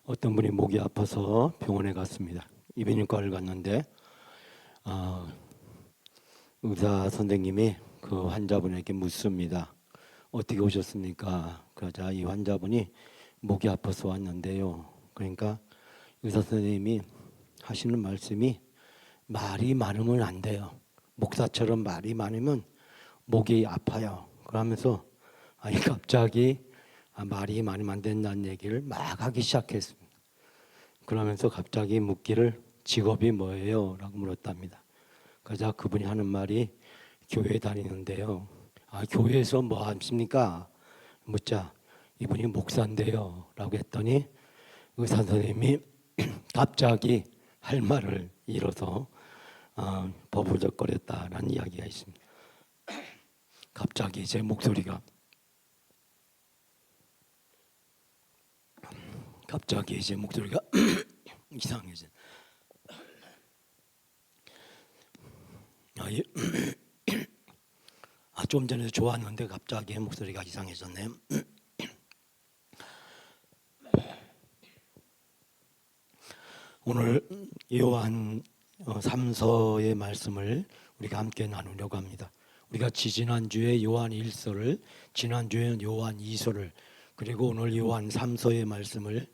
어떤 분이 목이 아파서 병원에 갔습니다. 이비인후과를 갔는데 의사 선생님이 그 환자분에게 묻습니다. 어떻게 오셨습니까? 그러자 이 환자분이 목이 아파서 왔는데요. 그러니까 의사 선생님이 하시는 말씀이 말이 많으면 안 돼요. 목사처럼 말이 많으면 목이 아파요. 그러면서 갑자기 말이 많으면 안 된다는 얘기를 막 하기 시작했습니다. 그러면서 갑자기 묻기를 직업이 뭐예요? 라고 물었답니다. 그러자 그분이 하는 말이 교회 다니는데요. 교회에서 뭐 하십니까? 묻자 이분이 목사인데요. 라고 했더니 의사 선생님이 갑자기 할 말을 잃어서 버부적거렸다라는 이야기가 있습니다. 갑자기 제 목소리가 이상해져. 좀 전에 좋았는데 갑자기 목소리가 이상해졌네요. 오늘 요한 3서의 말씀을 우리가 함께 나누려고 합니다. 우리가 지난주에 요한 1서를, 지난주에는 요한 2서를, 그리고 오늘 요한 3서의 말씀을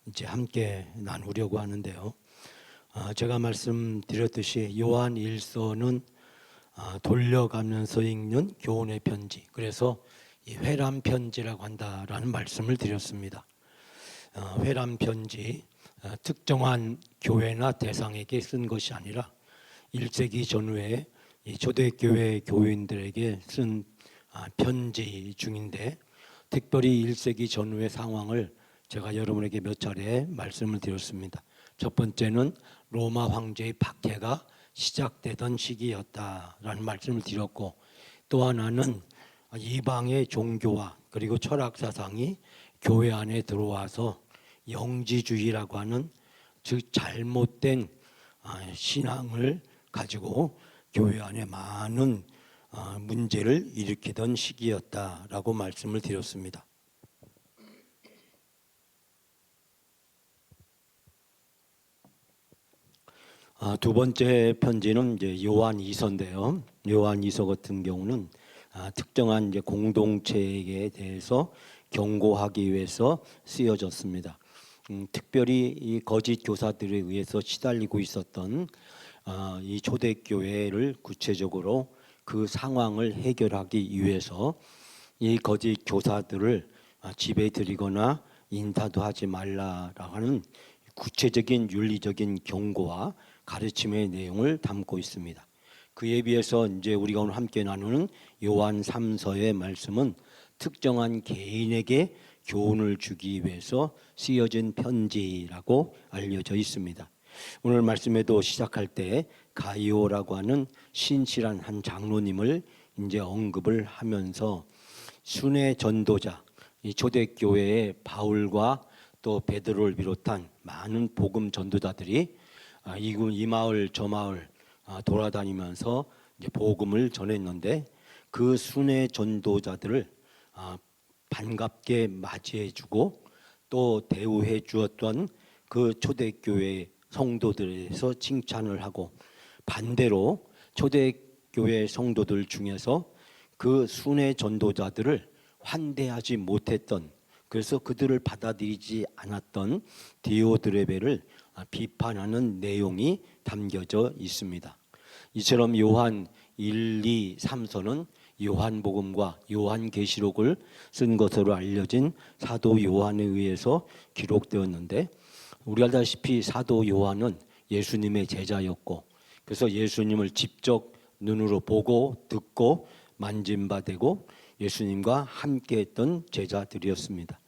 이제 함께 나누려고 하는데요. 제가 말씀드렸듯이 요한 1서는 돌려가면서 읽는 교훈의 편지, 그래서 이 회람 편지라고 한다라는 말씀을 드렸습니다. 회람 편지, 특정한 교회나 대상에게 쓴 것이 아니라 1세기 전후에 이 초대교회 교인들에게 쓴 편지 중인데, 특별히 1세기 전후의 상황을 제가 여러분에게 몇 차례 말씀을 드렸습니다. 첫 번째는 로마 황제의 박해가 시작되던 시기였다라는 말씀을 드렸고, 또 하나는 이방의 종교와 그리고 철학 사상이 교회 안에 들어와서 영지주의라고 하는, 즉 잘못된 신앙을 가지고 교회 안에 많은 문제를 일으키던 시기였다라고 말씀을 드렸습니다. 두 번째 편지는 이제 요한 2서인데요. 요한 2서 같은 경우는 특정한 이제 공동체에 대해서 경고하기 위해서 쓰여졌습니다. 특별히 이 거짓 교사들에 의해서 시달리고 있었던 이 초대교회를 구체적으로 그 상황을 해결하기 위해서 이 거짓 교사들을 집에 들이거나 인사도 하지 말라라고 하는 구체적인 윤리적인 경고와 가르침의 내용을 담고 있습니다. 그에 비해서 이제 우리가 오늘 함께 나누는 요한 3서의 말씀은 특정한 개인에게 교훈을 주기 위해서 쓰여진 편지라고 알려져 있습니다. 오늘 말씀에도 시작할 때 가이오라고 하는 신실한 한 장로님을 이제 언급을 하면서 순회 전도자, 이 초대교회의 바울과 또 베드로를 비롯한 많은 복음 전도자들이 이 마을 저 마을 돌아다니면서 이제 복음을 전했는데, 그 순회 전도자들을 반갑게 맞이해주고 또 대우해 주었던 그 초대교회 성도들에서 칭찬을 하고, 반대로 초대교회 성도들 중에서 그 순회 전도자들을 환대하지 못했던, 그래서 그들을 받아들이지 않았던 디오드레베를 비판하는 내용이 담겨져 있습니다. 이처럼 요한 1, 2, 3서는 요한복음과 요한계시록을 쓴 것으로 알려진 사도 요한에 의해서 기록되었는데, 우리가 알다시피 사도 요한은 예수님의 제자였고, 그래서 예수님을 직접 눈으로 보고 듣고 만진바되고 예수님과 함께했던 제자들이었습니다.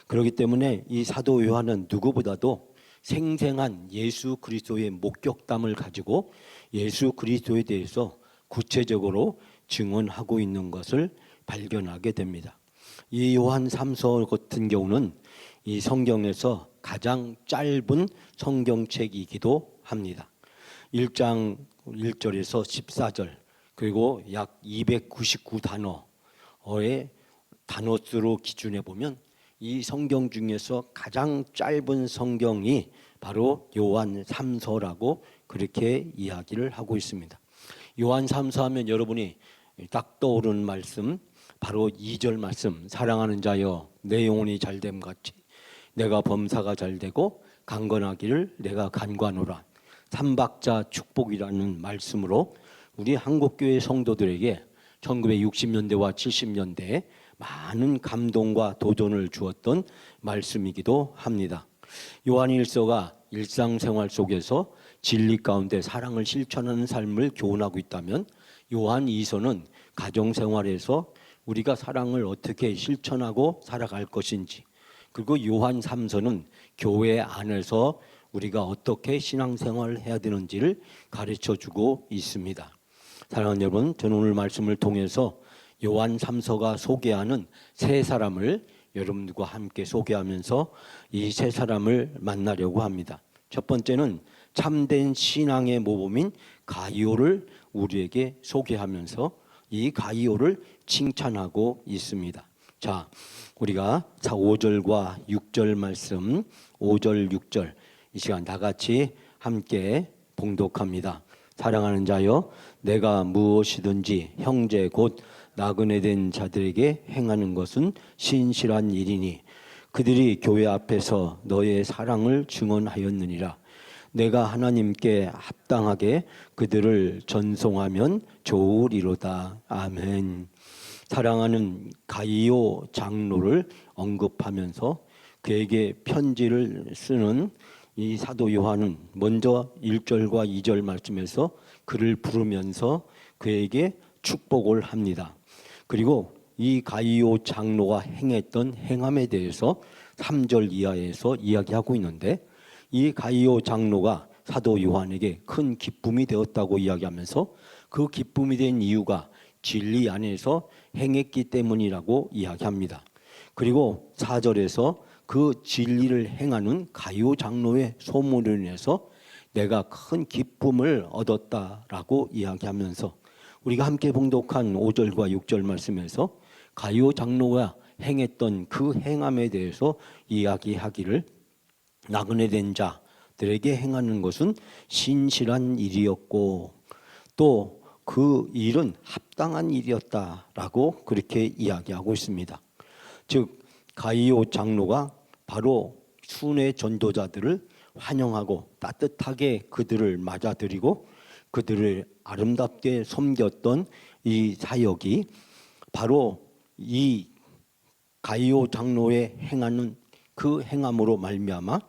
그렇기 때문에 이 사도 요한은 누구보다도 생생한 예수 그리스도의 목격담을 가지고 예수 그리스도에 대해서 구체적으로 증언하고 있는 것을 발견하게 됩니다. 이 요한 3서 같은 경우는 이 성경에서 가장 짧은 성경책이기도 합니다. 1장 1절에서 14절, 그리고 약 299단어의 단어수로 기준해 보면 이 성경 중에서 가장 짧은 성경이 바로 요한 3서라고 그렇게 이야기를 하고 있습니다. 요한 3서 하면 여러분이 딱 떠오르는 말씀 바로 2절 말씀, 사랑하는 자여 내 영혼이 잘됨 같이 내가 범사가 잘되고 강건하기를 내가 간구하노라. 삼박자 축복이라는 말씀으로 우리 한국교회 성도들에게 1960년대와 70년대에 많은 감동과 도전을 주었던 말씀이기도 합니다. 요한일서가 일상생활 속에서 진리 가운데 사랑을 실천하는 삶을 교훈하고 있다면 요한 2서는 가정생활에서 우리가 사랑을 어떻게 실천하고 살아갈 것인지, 그리고 요한 3서는 교회 안에서 우리가 어떻게 신앙생활을 해야 되는지를 가르쳐주고 있습니다. 사랑하는 여러분, 저는 오늘 말씀을 통해서 요한 3서가 소개하는 세 사람을 여러분들과 함께 소개하면서 이 세 사람을 만나려고 합니다. 첫 번째는 참된 신앙의 모범인 가이오를 우리에게 소개하면서 이 가이오를 칭찬하고 있습니다. 자, 우리가 5절과 6절 말씀, 5절, 6절 이 시간 다 같이 함께 봉독합니다. 사랑하는 자여, 내가 무엇이든지 형제 곧 나그네 된 자들에게 행하는 것은 신실한 일이니 그들이 교회 앞에서 너의 사랑을 증언하였느니라. 내가 하나님께 합당하게 그들을 전송하면 좋으리로다. 아멘. 사랑하는 가이오 장로를 언급하면서 그에게 편지를 쓰는 이 사도 요한은 먼저 1절과 2절 말씀에서 그를 부르면서 그에게 축복을 합니다. 그리고 이 가이오 장로가 행했던 행함에 대해서 3절 이하에서 이야기하고 있는데, 이 가이오 장로가 사도 요한에게 큰 기쁨이 되었다고 이야기하면서 그 기쁨이 된 이유가 진리 안에서 행했기 때문이라고 이야기합니다. 그리고 4절에서 그 진리를 행하는 가이오 장로의 소문으로 인해서 내가 큰 기쁨을 얻었다라고 이야기하면서 우리가 함께 봉독한 5절과 6절 말씀에서 가이오 장로가 행했던 그 행함에 대해서 이야기하기를 나그네 된 자들에게 행하는 것은 신실한 일이었고 또 그 일은 합당한 일이었다라고 그렇게 이야기하고 있습니다. 즉 가이오 장로가 바로 순회 전도자들을 환영하고 따뜻하게 그들을 맞아들이고 그들을 아름답게 섬겼던 이 사역이 바로 이 가이오 장로의 행하는 그 행함으로 말미암아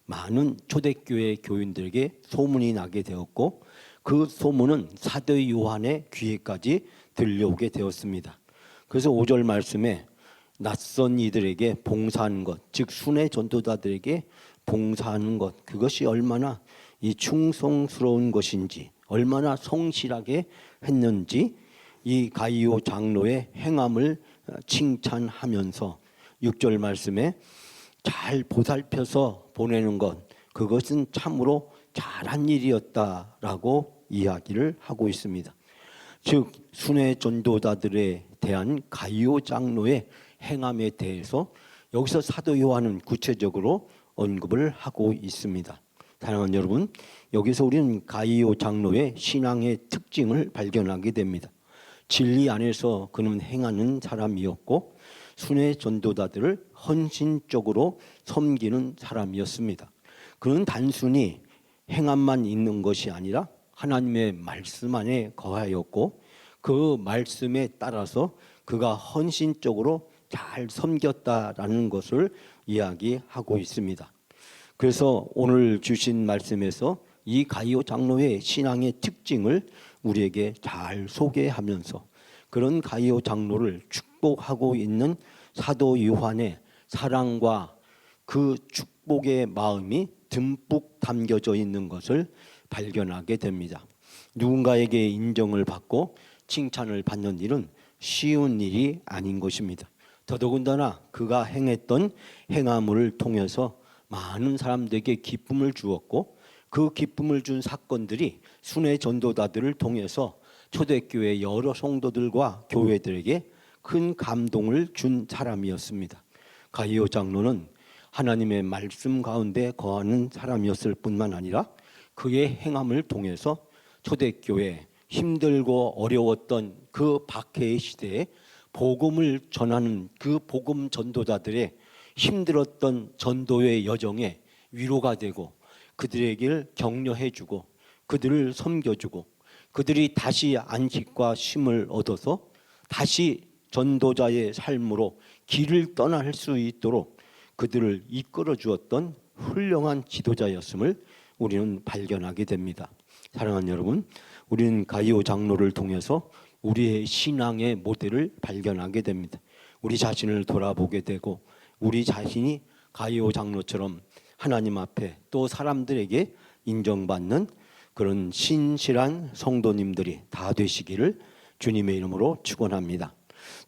많은 초대교회 교인들에게 소문이 나게 되었고 그 소문은 사도 요한의 귀에까지 들려오게 되었습니다. 그래서 5절 말씀에 낯선 이들에게 봉사하는 것, 즉 순회 전도자들에게 봉사하는 것, 그것이 얼마나 이 충성스러운 것인지, 얼마나 성실하게 했는지 이 가이오 장로의 행함을 칭찬하면서 6절 말씀에 잘 보살펴서 보내는 것, 그것은 참으로 잘한 일이었다라고 이야기를 하고 있습니다. 즉 순회 전도자들에 대한 가이오 장로의 행함에 대해서 여기서 사도 요한은 구체적으로 언급을 하고 있습니다. 사랑하는 여러분, 여기서 우리는 가이오 장로의 신앙의 특징을 발견하게 됩니다. 진리 안에서 그는 행하는 사람이었고 순회 전도자들을 헌신적으로 섬기는 사람이었습니다. 그는 단순히 행함만 있는 것이 아니라 하나님의 말씀 안에 거하였고 그 말씀에 따라서 그가 헌신적으로 잘 섬겼다라는 것을 이야기하고 있습니다. 그래서 오늘 주신 말씀에서 이 가이오 장로의 신앙의 특징을 우리에게 잘 소개하면서 그런 가이오 장로를 축복하고 있는 사도 요한의 사랑과 그 축복의 마음이 듬뿍 담겨져 있는 것을 발견하게 됩니다. 누군가에게 인정을 받고 칭찬을 받는 일은 쉬운 일이 아닌 것입니다. 더더군다나 그가 행했던 행함을 통해서 많은 사람들에게 기쁨을 주었고 그 기쁨을 준 사건들이 순회 전도자들을 통해서 초대교회 여러 성도들과 교회들에게 큰 감동을 준 사람이었습니다. 가이오 장로는 하나님의 말씀 가운데 거하는 사람이었을 뿐만 아니라 그의 행함을 통해서 초대교회 힘들고 어려웠던 그 박해의 시대에 복음을 전하는 그 복음 전도자들의 힘들었던 전도의 여정에 위로가 되고 그들에게 격려해주고 그들을 섬겨주고 그들이 다시 안식과 쉼을 얻어서 다시 전도자의 삶으로 길을 떠날 수 있도록 그들을 이끌어 주었던 훌륭한 지도자였음을 우리는 발견하게 됩니다. 사랑하는 여러분, 우리는 가이오 장로를 통해서 우리의 신앙의 모델을 발견하게 됩니다. 우리 자신을 돌아보게 되고 우리 자신이 가이오 장로처럼 하나님 앞에 또 사람들에게 인정받는 그런 신실한 성도님들이 다 되시기를 주님의 이름으로 축원합니다.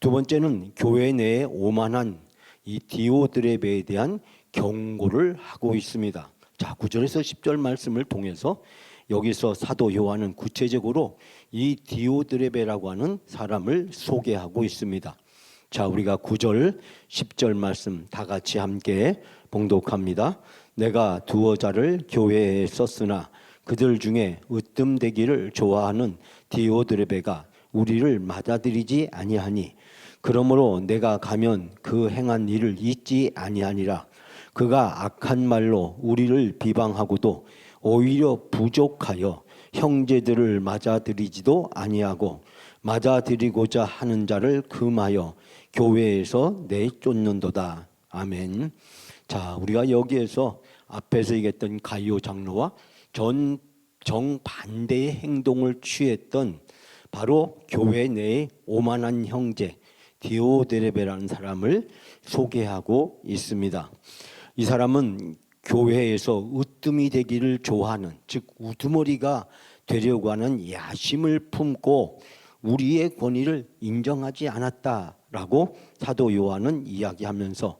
두 번째는 교회 내에 오만한 이 디오드레베에 대한 경고를 하고 있습니다. 자, 9절에서 10절 말씀을 통해서 여기서 사도 요한은 구체적으로 이 디오드레베라고 하는 사람을 소개하고 있습니다. 자, 우리가 9절, 10절 말씀 다 같이 함께 봉독합니다. 내가 두어 자를 교회에 썼으나 그들 중에 으뜸되기를 좋아하는 디오드레베가 우리를 맞아들이지 아니하니 그러므로 내가 가면 그 행한 일을 잊지 아니하니라. 그가 악한 말로 우리를 비방하고도 오히려 부족하여 형제들을 맞아들이지도 아니하고 맞아들이고자 하는 자를 금하여 교회에서 내쫓는도다. 아멘. 자, 우리가 여기에서 앞에서 얘기했던 가이오 장로와 정반대의 행동을 취했던 바로 교회 내의 오만한 형제 디오드레베라는 사람을 소개하고 있습니다. 이 사람은 교회에서 으뜸이 되기를 좋아하는, 즉 우두머리가 되려고 하는 야심을 품고 우리의 권위를 인정하지 않았다라고 사도 요한은 이야기하면서,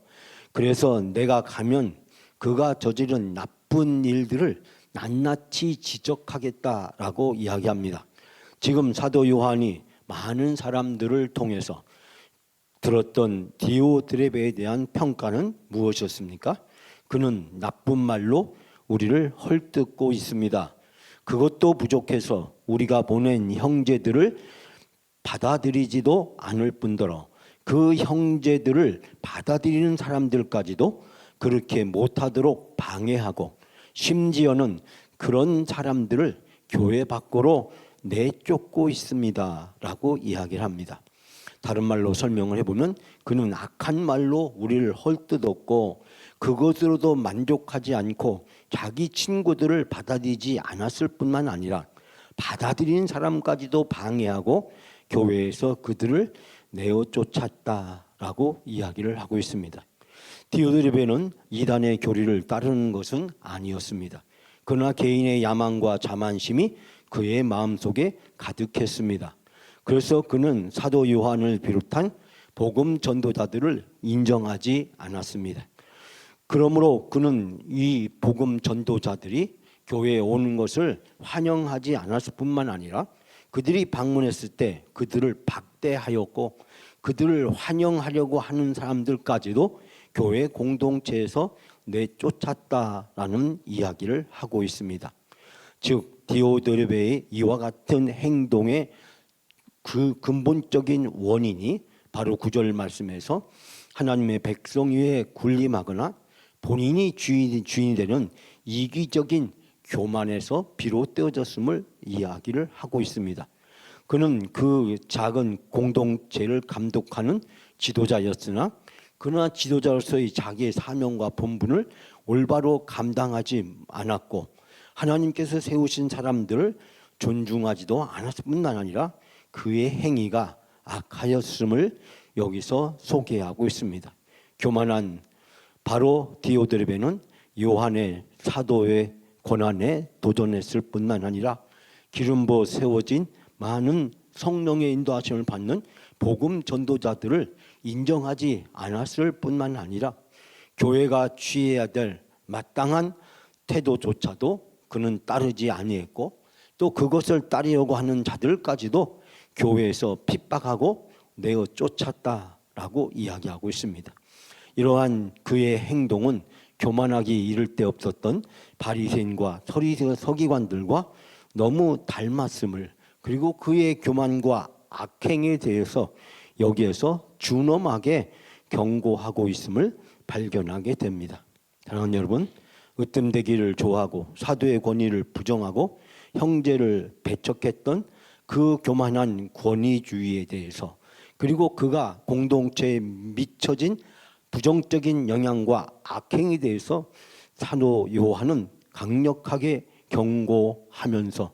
그래서 내가 가면 그가 저지른 나쁜 일들을 낱낱이 지적하겠다라고 이야기합니다. 지금 사도 요한이 많은 사람들을 통해서 들었던 디오드레베에 대한 평가는 무엇이었습니까? 그는 나쁜 말로 우리를 헐뜯고 있습니다. 그것도 부족해서 우리가 보낸 형제들을 받아들이지도 않을 뿐더러 그 형제들을 받아들이는 사람들까지도 그렇게 못하도록 방해하고 심지어는 그런 사람들을 교회 밖으로 내쫓고 있습니다 라고 이야기를 합니다. 다른 말로 설명을 해보면 그는 악한 말로 우리를 헐뜯었고 그것으로도 만족하지 않고 자기 친구들을 받아들이지 않았을 뿐만 아니라 받아들이는 사람까지도 방해하고 교회에서 그들을 내어 쫓았다라고 이야기를 하고 있습니다. 디오드레베는 이단의 교리를 따르는 것은 아니었습니다. 그러나 개인의 야망과 자만심이 그의 마음속에 가득했습니다. 그래서 그는 사도 요한을 비롯한 복음 전도자들을 인정하지 않았습니다. 그러므로 그는 이 복음 전도자들이 교회에 오는 것을 환영하지 않았을 뿐만 아니라 그들이 방문했을 때 그들을 박대하였고 그들을 환영하려고 하는 사람들까지도 교회 공동체에서 내쫓았다라는 이야기를 하고 있습니다. 즉 디오드레베의 이와 같은 행동의 그 근본적인 원인이 바로 9절 말씀에서 하나님의 백성 위에 군림하거나 본인이 주인이 되는 이기적인 교만에서 비롯되어졌음을 이야기를 하고 있습니다. 그는 그 작은 공동체를 감독하는 지도자였으나 그러나 지도자로서의 자기의 사명과 본분을 올바로 감당하지 않았고 하나님께서 세우신 사람들을 존중하지도 않았을 뿐만 아니라 그의 행위가 악하였음을 여기서 소개하고 있습니다. 교만한 바로 디오드레베는 요한의 사도의 권한에 도전했을 뿐만 아니라 기름 부어 세워진 많은 성령의 인도하심을 받는 복음 전도자들을 인정하지 않았을 뿐만 아니라 교회가 취해야 될 마땅한 태도조차도 그는 따르지 아니했고 또 그것을 따르려고 하는 자들까지도 교회에서 핍박하고 내어 쫓았다라고 이야기하고 있습니다. 이러한 그의 행동은 교만하기 이를 데 없었던 바리새인과 서기관들과 너무 닮았음을, 그리고 그의 교만과 악행에 대해서 여기에서 준엄하게 경고하고 있음을 발견하게 됩니다. 사랑하는 여러분, 으뜸되기를 좋아하고 사도의 권위를 부정하고 형제를 배척했던 그 교만한 권위주의에 대해서, 그리고 그가 공동체에 미쳐진 부정적인 영향과 악행에 대해서 사도 요한은 강력하게 경고하면서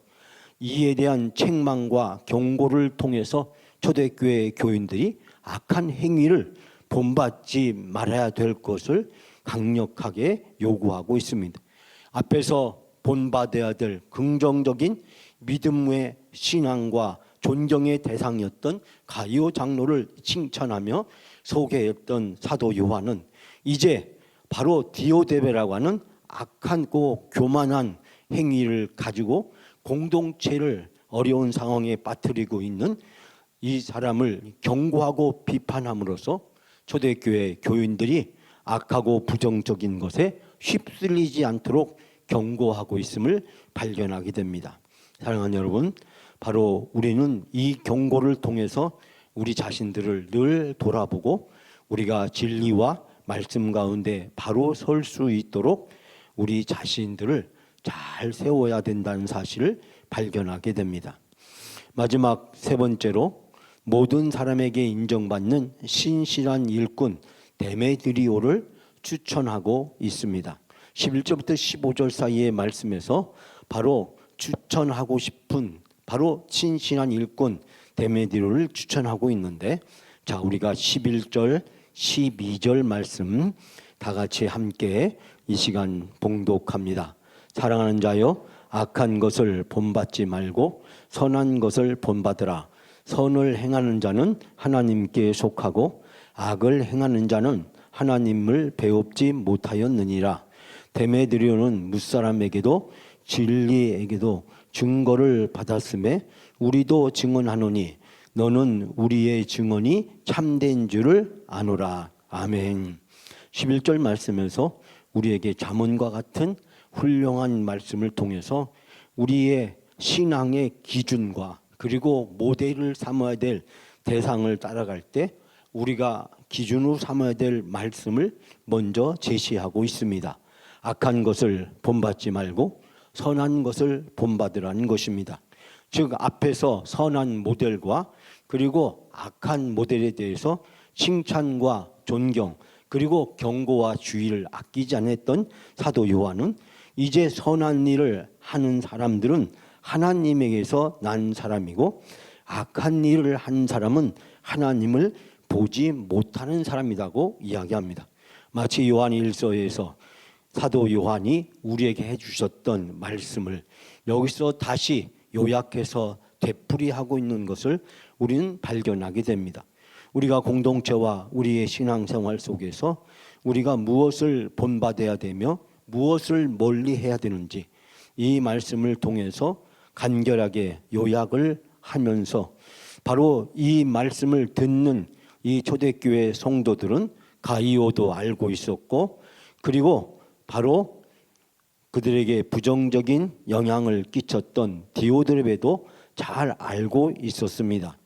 이에 대한 책망과 경고를 통해서 초대교회 교인들이 악한 행위를 본받지 말아야 될 것을 강력하게 요구하고 있습니다. 앞에서 본받아야 될 긍정적인 믿음의 신앙과 존경의 대상이었던 가이오 장로를 칭찬하며 소개했던 사도 요한은 이제 바로 디오데베라고 하는 악하고 교만한 행위를 가지고 공동체를 어려운 상황에 빠뜨리고 있는 이 사람을 경고하고 비판함으로써 초대교회 교인들이 악하고 부정적인 것에 휩쓸리지 않도록 경고하고 있음을 발견하게 됩니다. 사랑하는 여러분, 바로 우리는 이 경고를 통해서 우리 자신들을 늘 돌아보고 우리가 진리와 말씀 가운데 바로 설 수 있도록 우리 자신들을 잘 세워야 된다는 사실을 발견하게 됩니다. 마지막 세 번째로, 모든 사람에게 인정받는 신실한 일꾼 데메드리오를 추천하고 있습니다. 11절부터 15절 사이의 말씀에서 바로 추천하고 싶은 바로 신실한 일꾼 데메드리오를 추천하고 있는데, 자, 우리가 11절 12절 말씀 다 같이 함께 이 시간 봉독합니다. 사랑하는 자여, 악한 것을 본받지 말고 선한 것을 본받으라. 선을 행하는 자는 하나님께 속하고 악을 행하는 자는 하나님을 배웁지 못하였느니라. 데메드리오는 무사람에게도 진리에게도 증거를 받았음에 우리도 증언하노니 너는 우리의 증언이 참된 줄을 아노라. 아멘. 11절 말씀에서 우리에게 잠언과 같은 훌륭한 말씀을 통해서 우리의 신앙의 기준과 그리고 모델을 삼아야 될 대상을 따라갈 때 우리가 기준으로 삼아야 될 말씀을 먼저 제시하고 있습니다. 악한 것을 본받지 말고 선한 것을 본받으라는 것입니다. 즉, 앞에서 선한 모델과 그리고 악한 모델에 대해서 칭찬과 존경 그리고 경고와 주의를 아끼지 않았던 사도 요한은 이제 선한 일을 하는 사람들은 하나님에게서 난 사람이고 악한 일을 하는 사람은 하나님을 보지 못하는 사람이라고 이야기합니다. 마치 요한 1서에서 사도 요한이 우리에게 해주셨던 말씀을 여기서 다시 요약해서 되풀이하고 있는 것을 우리는 발견하게 됩니다. 우리가 공동체와 우리의 신앙생활 속에서 우리가 무엇을 본받아야 되며 무엇을 멀리해야 되는지 이 말씀을 통해서 간결하게 요약을 하면서 바로 이 말씀을 듣는 이 초대교회 성도들은 가이오도 알고 있었고, 그리고 바로 그들에게 부정적인 영향을 끼쳤던 디오드레베도 잘 알고 있었습니다.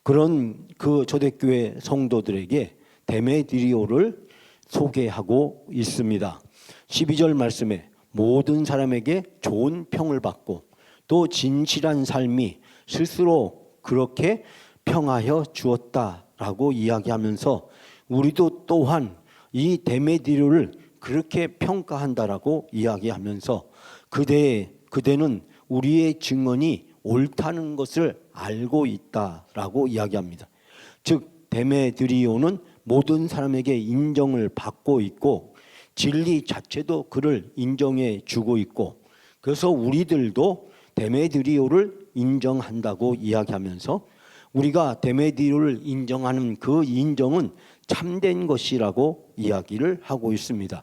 그런 그 초대교회 성도들에게 데메드리오를 소개하고 있습니다. 12절 말씀에 모든 사람에게 좋은 평을 받고 또 진실한 삶이 스스로 그렇게 평하여 주었다라고 이야기하면서 우리도 또한 이 데메드리오를 그렇게 평가한다라고 이야기하면서 그대는 우리의 증언이 옳다는 것을 알고 있다라고 이야기합니다. 즉, 데메드리오는 모든 사람에게 인정을 받고 있고 진리 자체도 그를 인정해 주고 있고, 그래서 우리들도 데메드리오를 인정한다고 이야기하면서 우리가 데메드리오를 인정하는 그 인정은 참된 것이라고 이야기를 하고 있습니다.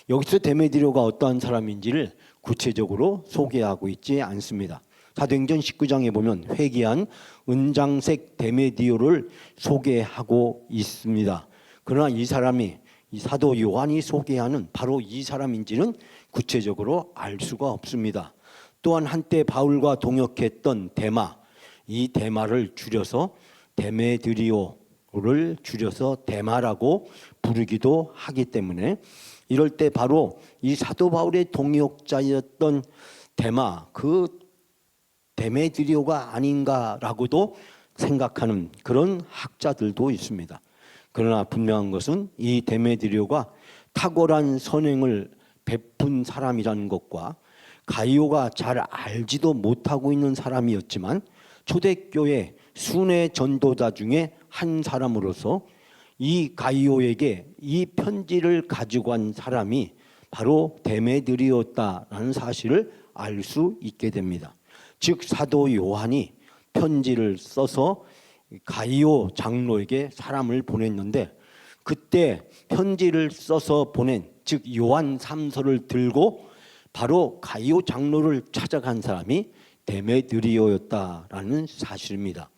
여기서 데메드리오가 어떠한 사람인지를 구체적으로 소개하고 있지 않습니다. 사도행전 19장에 보면 회개한 은장색 데메드리오를 소개하고 있습니다. 그러나 이 사람이 이 사도 요한이 소개하는 바로 이 사람인지는 구체적으로 알 수가 없습니다. 또한 한때 바울과 동역했던 데마, 이 데마를 줄여서 데메드리오를 줄여서 데마라고 부르기도 하기 때문에 이럴 때 바로 이 사도 바울의 동역자였던 데마, 그 데메드리오가 아닌가라고도 생각하는 그런 학자들도 있습니다. 그러나 분명한 것은 이 데메드리오가 탁월한 선행을 베푼 사람이라는 것과 가이오가 잘 알지도 못하고 있는 사람이었지만 초대교회 순회 전도자 중에 한 사람으로서 이 가이오에게 이 편지를 가지고 간 사람이 바로 데메드리오였다라는 사실을 알 수 있게 됩니다. 즉 사도 요한이 편지를 써서 가이오 장로에게 사람을 보냈는데 그때 편지를 써서 보낸 즉 요한 3서를 들고 바로 가이오 장로를 찾아간 사람이 데메드리오였다라는 사실입니다.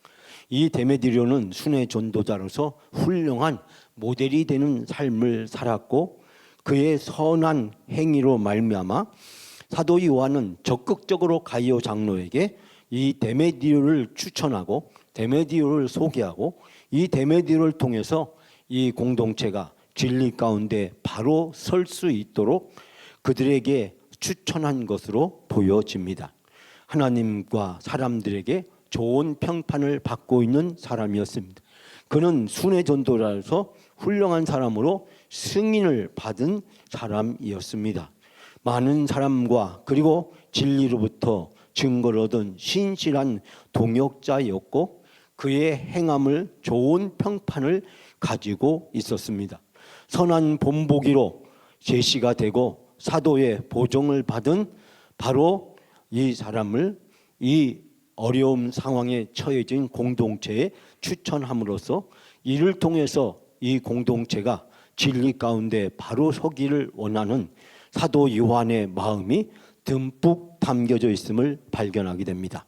이 데메드리오는 순회 전도자로서 훌륭한 모델이 되는 삶을 살았고 그의 선한 행위로 말미암아 사도 요한은 적극적으로 가이오 장로에게 이 데메드리오를 추천하고 데메드리오를 소개하고 이 데메드리오를 통해서 이 공동체가 진리 가운데 바로 설 수 있도록 그들에게 추천한 것으로 보여집니다. 하나님과 사람들에게 좋은 평판을 받고 있는 사람이었습니다. 그는 순회 전도자로서 훌륭한 사람으로 승인을 받은 사람이었습니다. 많은 사람과 그리고 진리로부터 증거를 얻은 신실한 동역자였고 그의 행함을 좋은 평판을 가지고 있었습니다. 선한 본보기로 제시가 되고 사도의 보정을 받은 바로 이 사람을 이 어려운 상황에 처해진 공동체에 추천함으로써 이를 통해서 이 공동체가 진리 가운데 바로 서기를 원하는 사도 요한의 마음이 듬뿍 담겨져 있음을 발견하게 됩니다.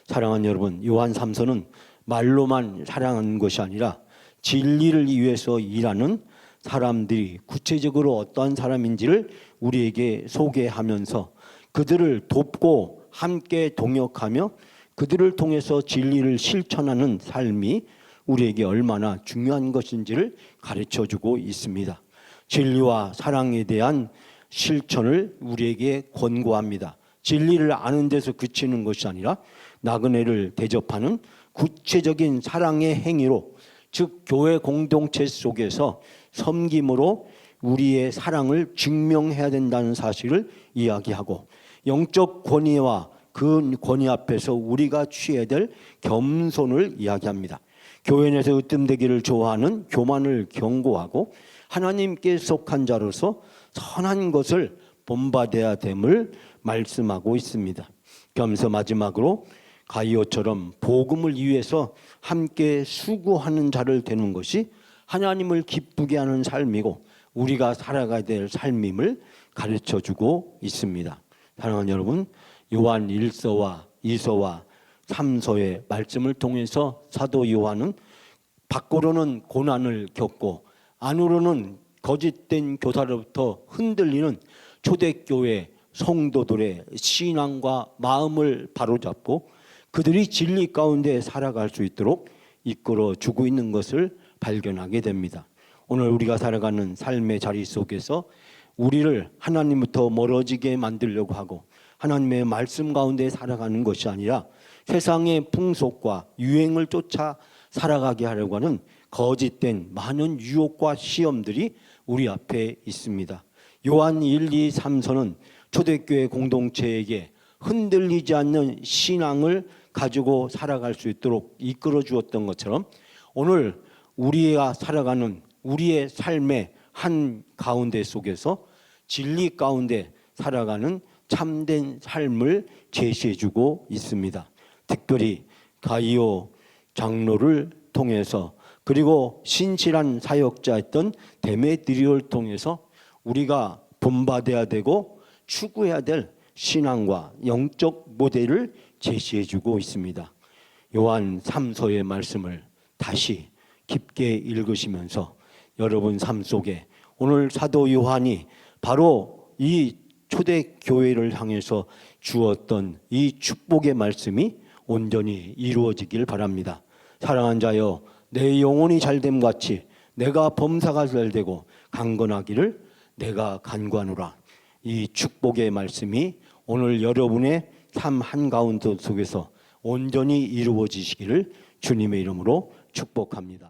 사랑하는 여러분, 요한 3서는 말로만 사랑하는 것이 아니라 진리를 위해서 일하는 사람들이 구체적으로 어떠한 사람인지를 우리에게 소개하면서 그들을 돕고 함께 동역하며 그들을 통해서 진리를 실천하는 삶이 우리에게 얼마나 중요한 것인지를 가르쳐주고 있습니다. 진리와 사랑에 대한 실천을 우리에게 권고합니다. 진리를 아는 데서 그치는 것이 아니라 나그네를 대접하는 구체적인 사랑의 행위로 즉 교회 공동체 속에서 섬김으로 우리의 사랑을 증명해야 된다는 사실을 이야기하고 영적 권위와 그 권위 앞에서 우리가 취해야 될 겸손을 이야기합니다. 교회 내에서 으뜸되기를 좋아하는 교만을 경고하고 하나님께 속한 자로서 선한 것을 본받아야 됨을 말씀하고 있습니다. 그러면서 마지막으로 가이오처럼 복음을 위해서 함께 수고하는 자를 되는 것이 하나님을 기쁘게 하는 삶이고 우리가 살아가야 될 삶임을 가르쳐주고 있습니다. 사랑하는 여러분, 요한 1서와 2서와 3서의 말씀을 통해서 사도 요한은 밖으로는 고난을 겪고 안으로는 거짓된 교사로부터 흔들리는 초대교회 성도들의 신앙과 마음을 바로잡고 그들이 진리 가운데 살아갈 수 있도록 이끌어주고 있는 것을 발견하게 됩니다. 오늘 우리가 살아가는 삶의 자리 속에서 우리를 하나님부터 멀어지게 만들려고 하고 하나님의 말씀 가운데 살아가는 것이 아니라 세상의 풍속과 유행을 쫓아 살아가게 하려고 하는 거짓된 많은 유혹과 시험들이 우리 앞에 있습니다. 요한 1, 2, 3서는 초대교회 공동체에게 흔들리지 않는 신앙을 가지고 살아갈 수 있도록 이끌어 주었던 것처럼 오늘 우리가 살아가는 우리의 삶의 한 가운데 속에서 진리 가운데 살아가는 참된 삶을 제시해주고 있습니다. 특별히 가이오 장로를 통해서 그리고 신실한 사역자였던 데메드리오를 통해서 우리가 본받아야 되고 추구해야 될 신앙과 영적 모델을 제시해주고 있습니다. 요한 3서의 말씀을 다시 깊게 읽으시면서 여러분 삶 속에 오늘 사도 요한이 바로 이 초대 교회를 향해서 주었던 이 축복의 말씀이 온전히 이루어지길 바랍니다. 사랑하는 자여, 내 영혼이 잘됨 같이 내가 범사가 잘되고 강건하기를 내가 간구하노라. 이 축복의 말씀이 오늘 여러분의 삶 한가운데 속에서 온전히 이루어지시기를 주님의 이름으로 축복합니다.